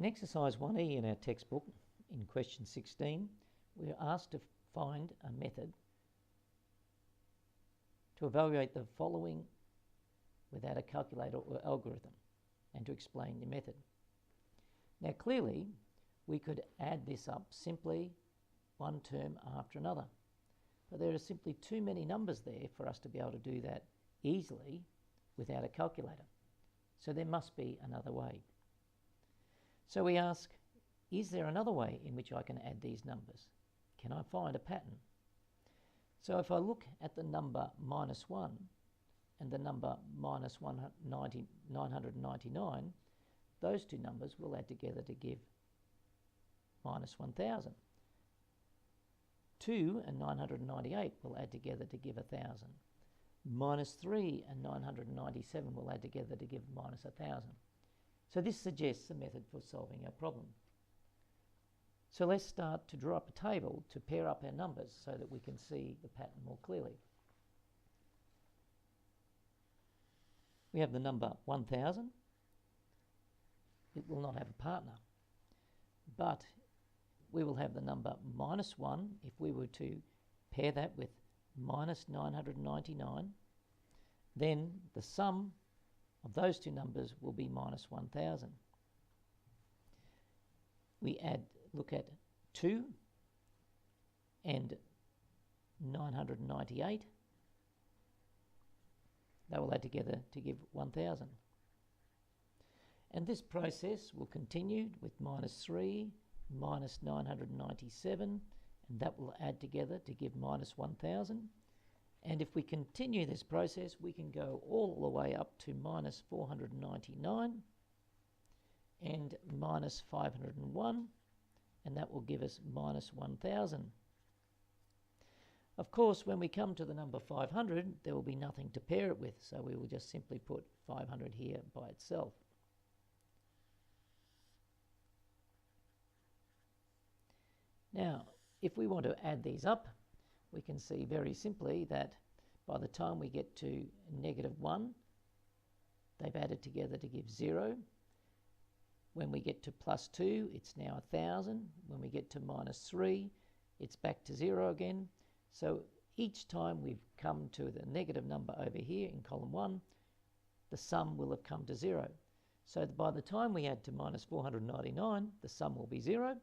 In exercise 1E in our textbook, in question 16, we are asked to find a method to evaluate the following without a calculator or algorithm, and to explain the method. Now clearly, we could add this up simply one term after another, but there are simply too many numbers there for us to be able to do that easily without a calculator. So there must be another way. So we ask, is there another way in which I can add these numbers? Can I find a pattern? So if I look at the number -1 and the number -999, those two numbers will add together to give -1000. 2 and 998 will add together to give 1000. -3 and 997 will add together to give -1000. So this suggests a method for solving our problem. So let's start to draw up a table to pair up our numbers so that we can see the pattern more clearly. We have the number 1000. It will not have a partner, but we will have the number -1 if we were to pair that with -999. Then the sum of those two numbers will be -1000. We look at 2 and 998. They will add together to give 1000. And this process will continue with -3, -997, and that will add together to give -1000. And if we continue this process, we can go all the way up to -499 and -501, and that will give us -1000. Of course, when we come to the number 500, there will be nothing to pair it with, so we will just simply put 500 here by itself. Now, if we want to add these up, we can see very simply that by the time we get to -1, they've added together to give 0. When we get to +2, it's now 1000. When we get to -3, it's back to 0 again. So each time we've come to the negative number over here in column 1, the sum will have come to 0. So by the time we add to -499, the sum will be 0,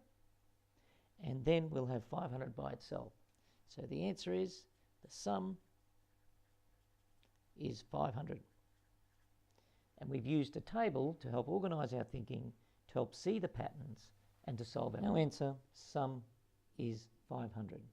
and then we'll have 500 by itself. So the answer is the sum is 500. And we've used a table to help organise our thinking, to help see the patterns, and to solve our answer. Sum is 500.